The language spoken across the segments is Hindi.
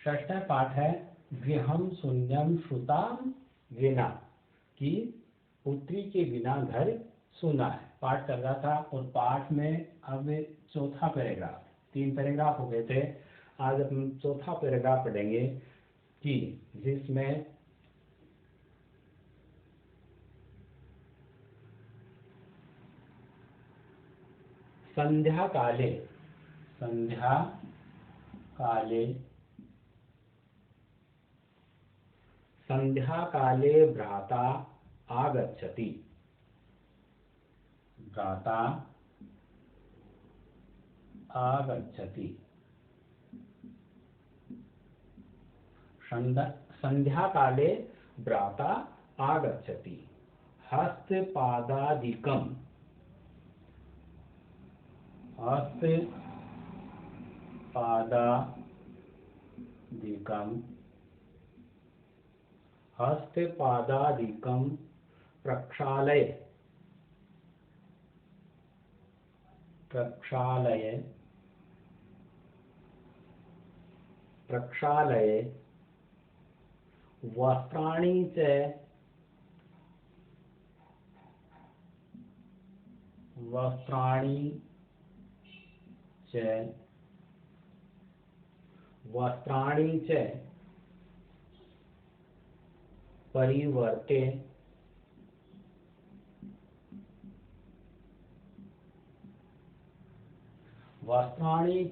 षष्ठ पाठ है गृहम शून्यम श्रुताम विना, कि पुत्री के बिना घर सुना है। पाठ कर रहा था और पाठ में अब चौथा पैराग्राफ, 3 पैराग्राफ हो गए थे, आज हम चौथा पैराग्राफ पढ़ेंगे कि जिसमें संध्या काले भ्राता आगच्छति। संध्या काले भ्राता आगच्छति। हस्तपादादिकं प्रक्षालय वस्त्राणि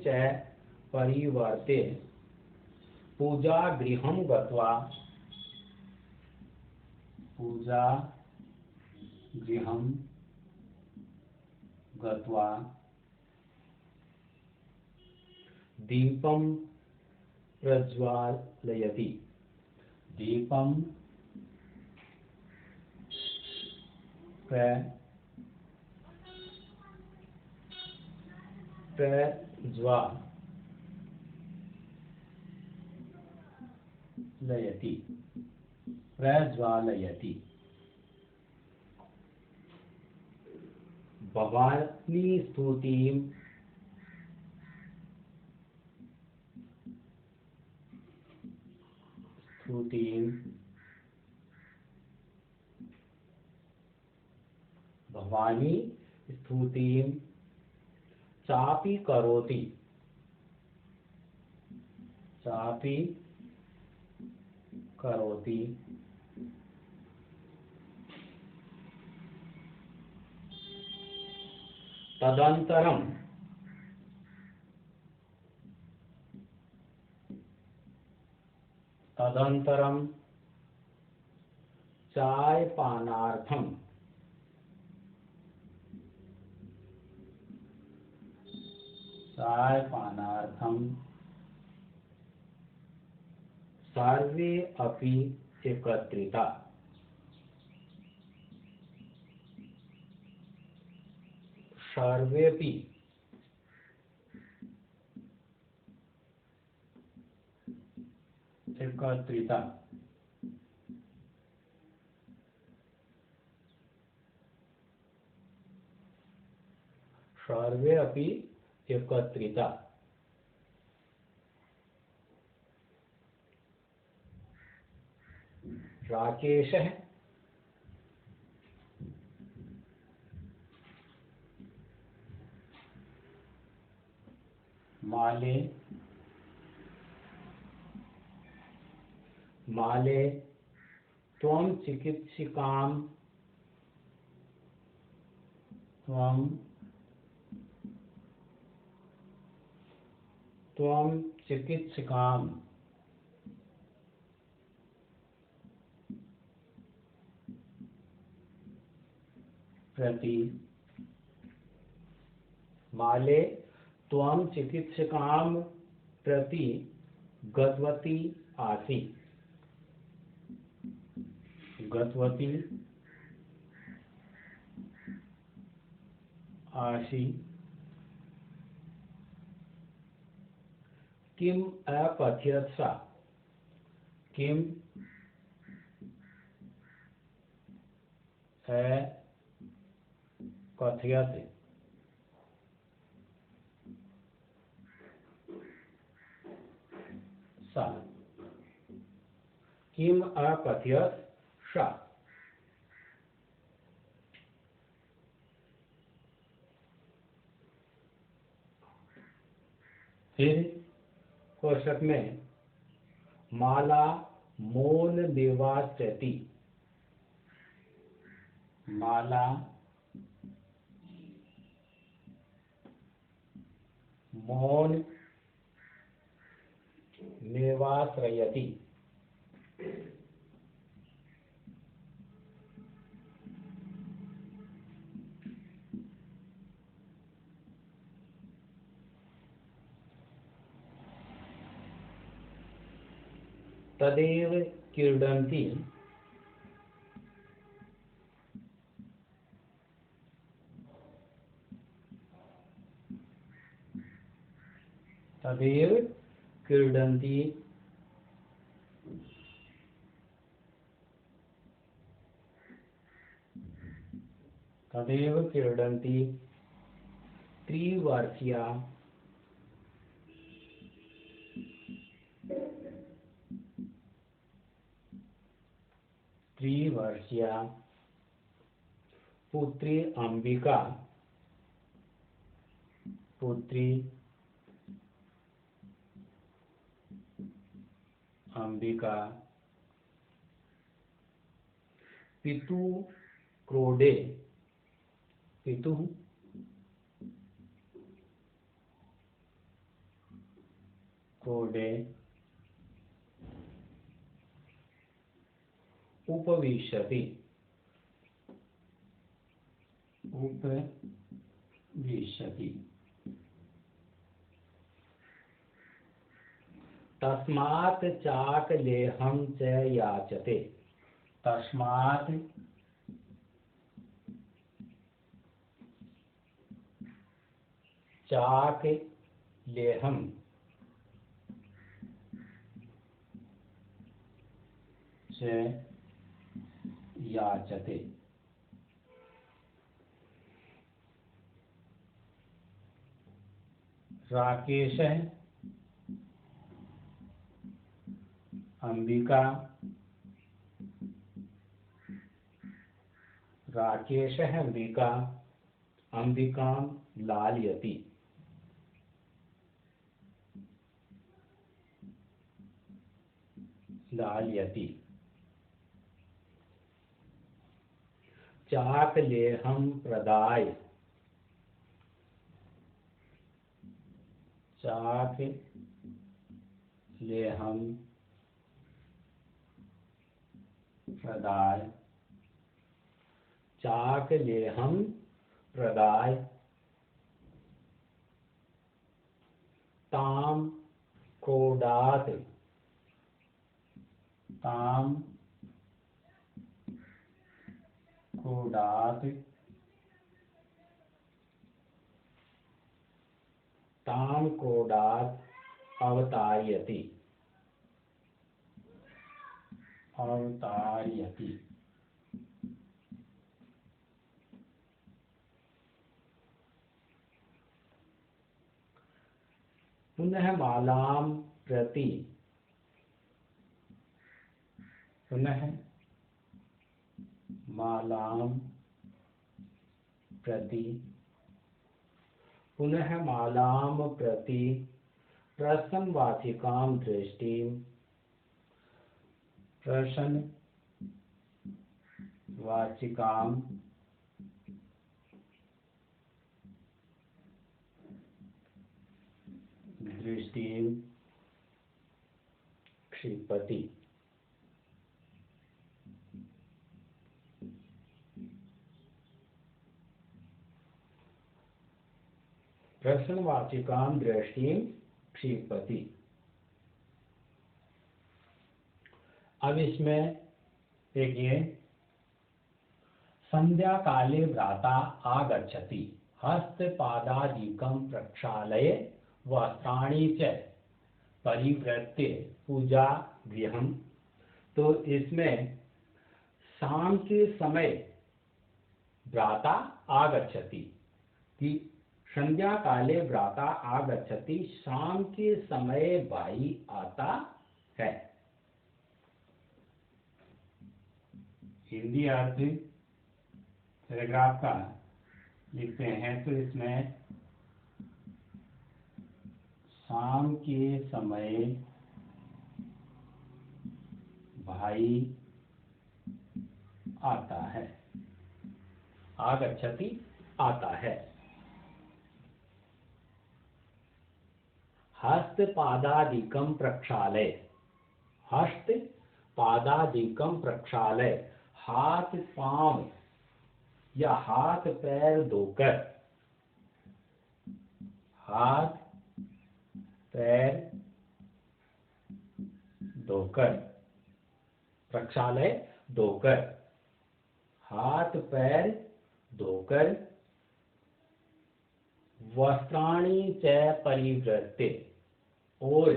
च परिवर्ते पूजागृहं गत्वा दीपं प्रज्वालयति। प्रज्वालयति। भवानी स्तुतिं चापि करोति। तदंतरम चायपानार्थम सर्वे अपि एकत्रिता। सर्वेपि एकत्रिता। सर्वे अपि एकत्रिता। राकेशः माले त्वं चिकित्सिकां प्रति माले त्वं चिकित्सिकां प्रति गतवती आसि। किम अपठ्यत सा। किम कथयत सा सा। किम अपठ्यत सा। फिर कोष्ठक में माला मौन देवास्यति। माला मौन नेवाश्रयति। तदेव क्रीडन्ति। तदेव क्रीडन्ति। तदेव क्रीडन्ति त्रिवर्षीया। त्रिवर्षीया पुत्री अंबिका। पुत्री अंबिका पितु क्रोडे। पितु क्रोडे उपविशति। उपविशति। तस्मात् चाकलेहं च याचते। तस्मात् चाकलेहं च याचते। राकेशः अंबिका। राकेशः अंबिका अंबिकां लालयति। लालयति। चाकलेहं प्रदाय। चाकलेहं प्रदाय। चाकलेहं प्रदाय तां क्रोडात्। तां क्रोडात्। तां क्रोडात् अवतारयति। अवतारयति। पुनः मालां प्रति। पुनः मालां प्रति। पुनः मालां प्रति प्रश्नवाचिकां दृष्टिं। प्रश्नवाचिकां दृष्टिं क्षिपति। प्रश्नवाचिकां दृष्टिं क्षिपति। अब इसमें देखिए, संध्या काले भ्राता आगच्छति। हस्तपादादिकं प्रक्षाल्य वस्त्राणि च परिवृत्य पूजा गृहम्। तो इसमें शाम के समय भ्राता आगच्छति कि संध्या काले भ्राता आगच्छति, शाम के समय भाई आता है। हिंदी अर्थ पैराग्राफ का लिखते हैं तो इसमें शाम के समय भाई आता है, आगच्छति आता है। हस्तपादादिकं प्रक्षालय, हस्तपादादिकं प्रक्षालय, हाथ पांव या हाथ पैर धोकर, हाथ पैर धोकर, प्रक्षालय धोकर, हाथ पैर धोकर, वस्त्राणि च परिवृत्य, और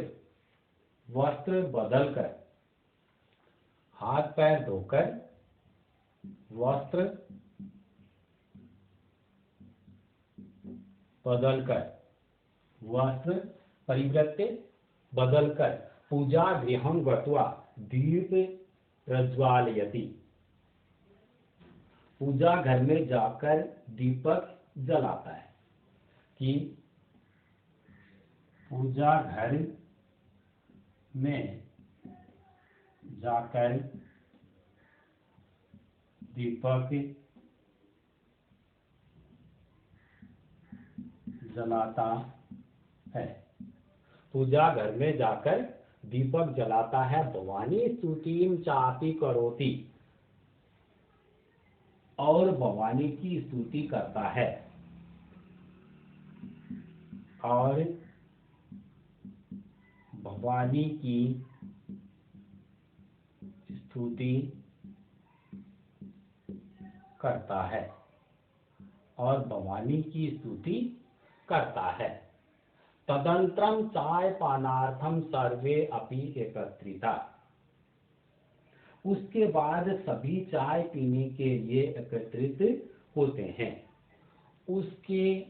वस्त्र बदलकर, हाथ पैर धोकर, वस्त्र बदलकर, वस्त्र परिवृत्य बदलकर, पूजा गृहं गत्वा दीप प्रज्वालयति, पूजा घर में जाकर दीपक जलाता है। कि पूजा घर में जाकर दीपक जलाता है, पूजा घर में जाकर दीपक जलाता है। भवानी स्तुतिं चापि करोति, और भवानी की स्तुति करता है, और भवानी की स्तुति करता है, और भवानी की स्तुति करता है। तदंतरम चाय पानार्थम सर्वे अपि एकत्रिता, उसके बाद सभी चाय पीने के लिए एकत्रित होते हैं। उसके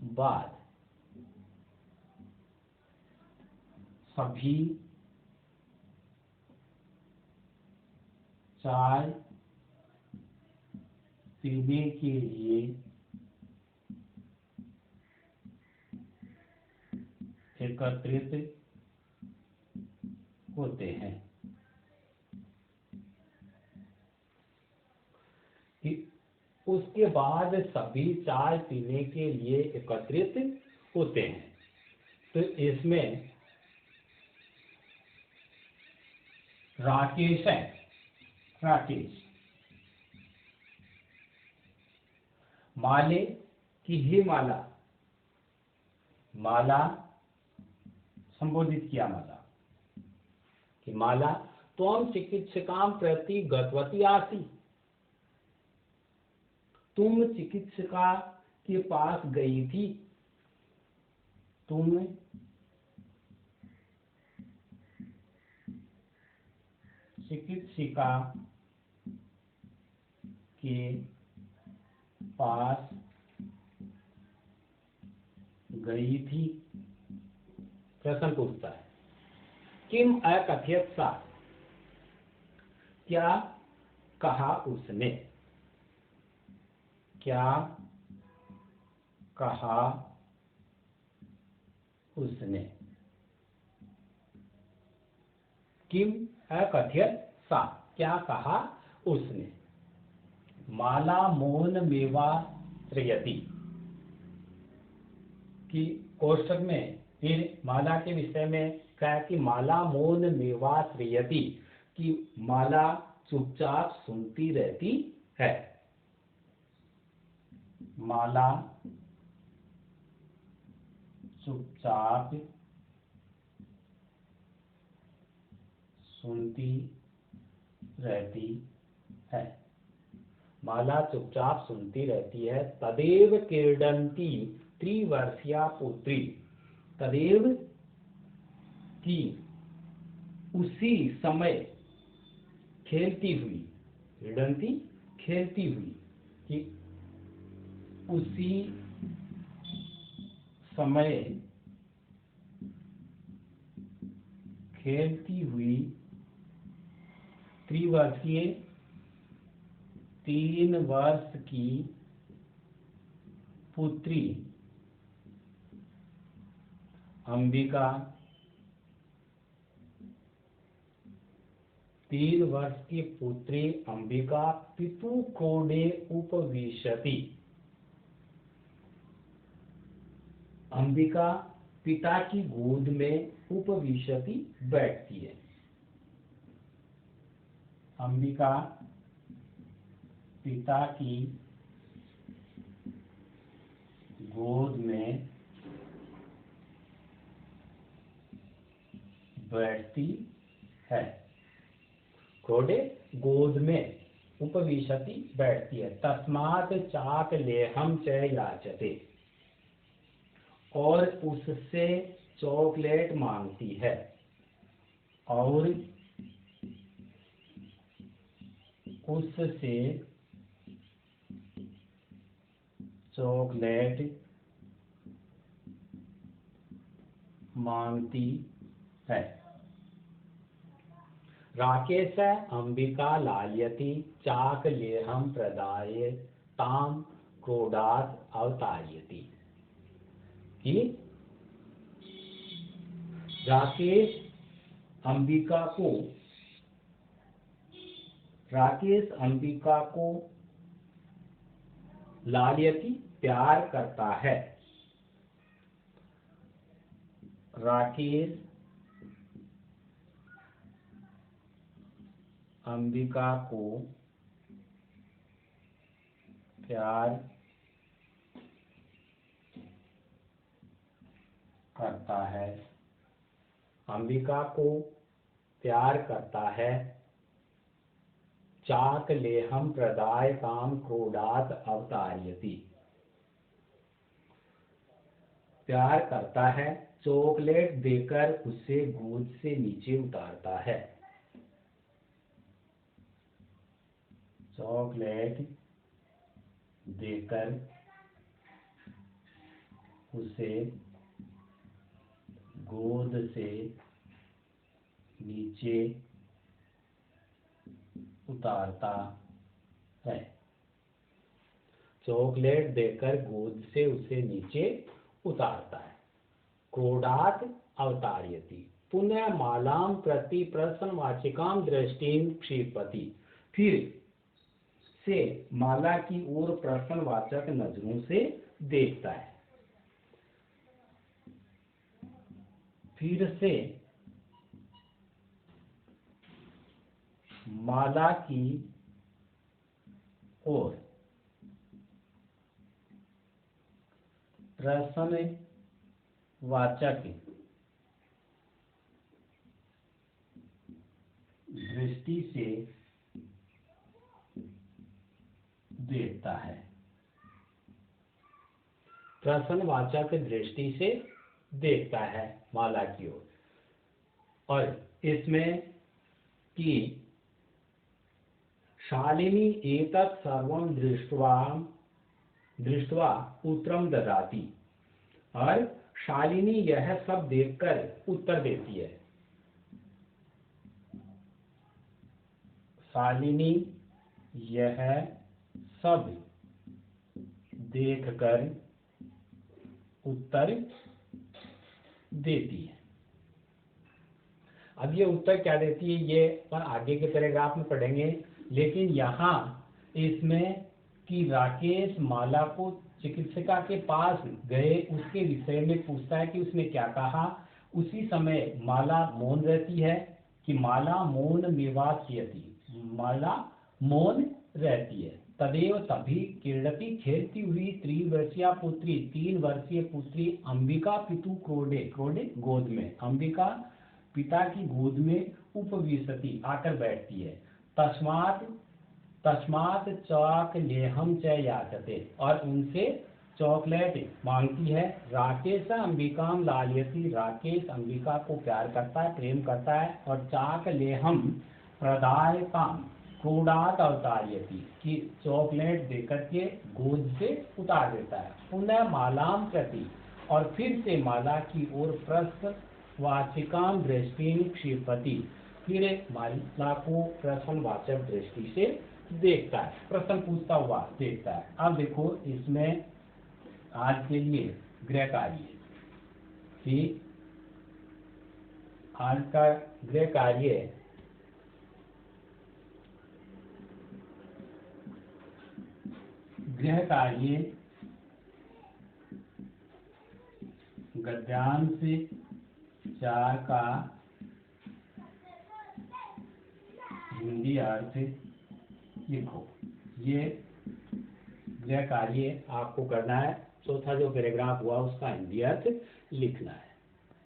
बाद सभी चाय पीने के लिए एकत्रित होते हैं। उसके बाद सभी चाय पीने के लिए एकत्रित होते हैं। तो इसमें राकेश है, राकेश माले की ही माला, माला संबोधित किया, माला कि माला त्वं चिकित्सकां प्रति गतवती आसी, तुम चिकित्सिका के पास गई थी, तुम चिकित्सिका के पास गई थी। प्रश्न पूछता है किम अकथयत सा, क्या कहा उसने, क्या कहा उसने। किम अकथयत सा, क्या कहा उसने। माला मौन मेवा श्रेयति, कि कोष्ठक में फिर माला के विषय में कहा कि माला मौन मेवा श्रेयति, कि माला चुपचाप सुनती रहती है। माला चुपचाप सुनती रहती है, माला चुपचाप सुनती रहती है। तदेव क्रीडन्ती त्रिवर्षीया पुत्री, तदेव की उसी समय खेलती हुई, क्रीडन्ती खेलती हुई, कि उसी समय खेलती हुई त्रिवर्षीय 3 वर्ष की पुत्री अंबिका 3 वर्ष की पुत्री अंबिका पितु कोडे उपविशति। अंबिका पिता की गोद में उपविशति बैठती है। अंबिका पिता की गोद में बैठती है। कोडे गोद में उपविशति बैठती है। तस्मात् चाकलेहं च याचते, और उससे चॉकलेट मांगती है। और उससे चॉकलेट मांगती है। राकेश अंबिका लालयति चाकलेहं प्रदाय ताम क्रोधात् अवतारयति। कि राकेश अंबिका को लालयति प्यार करता है। राकेश अंबिका को प्यार करता है। अंबिका को प्यार करता है। चाकलेहं प्रदाय काम क्रोधात् अवतारयति। प्यार करता है, चॉकलेट देकर उसे गोद से नीचे उतारता है। चॉकलेट देकर उसे गोद से नीचे उतारता है। चॉकलेट देकर गोद से उसे नीचे उतारता है। क्रोधात् अवतारयति पुनः मालाम प्रति प्रश्नवाचिकाम दृष्टिं क्षिपति। फिर से माला की ओर प्रश्नवाचक नजरों से देखता है। फिर से माला की ओर प्रश्नवाचक दृष्टि से देखता है। प्रश्नवाचक दृष्टि से देखता है माला की ओर। और इसमें कि शालिनी एतत् सर्वं दृष्ट्वा उत्तरं ददाति। और शालिनी यह सब देखकर उत्तर देती है। शालिनी यह सब देखकर उत्तर देती है। अब ये उत्तर क्या देती है ये पर आगे के पैराग्राफ में पढ़ेंगे। लेकिन यहाँ इसमें कि राकेश माला को चिकित्सिका के पास गए उसके विषय में पूछता है कि उसने क्या कहा। उसी समय माला मौन रहती है। कि माला मौन निवास्यति, माला मौन रहती है। तदेव तभी क्रीडति खेलती हुई 3 वर्षीय पुत्री अंबिका पितु क्रोडे गोद में, अंबिका पिता की गोद में उपविशति आकर बैठती है। तस्मात् चाकलेहं च याचते, और उनसे चॉकलेट मांगती है। राकेश अंबिकाम लालयति, राकेश अंबिका को प्यार करता है, प्रेम करता है। और चाकलेहं प्रदायताम क्रोधात् अवतारयति, कि चॉकलेट देकर के गोद से उतार देता है। पुनः मालाम प्रति, और फिर से माला की ओर वाचिकाम दृष्टिन क्षिपति, फिर माला को प्रश्नवाचक दृष्टि से देखता है, प्रश्न पूछता हुआ देखता है। अब देखो इसमें आज के लिए गृह कार्य कि आज का गृह कार्य गद्यांश 4 का हिंदी अर्थ लिखो। ये गृह कार्य आपको करना है। चौथा जो पैराग्राफ हुआ उसका हिंदी अर्थ लिखना है।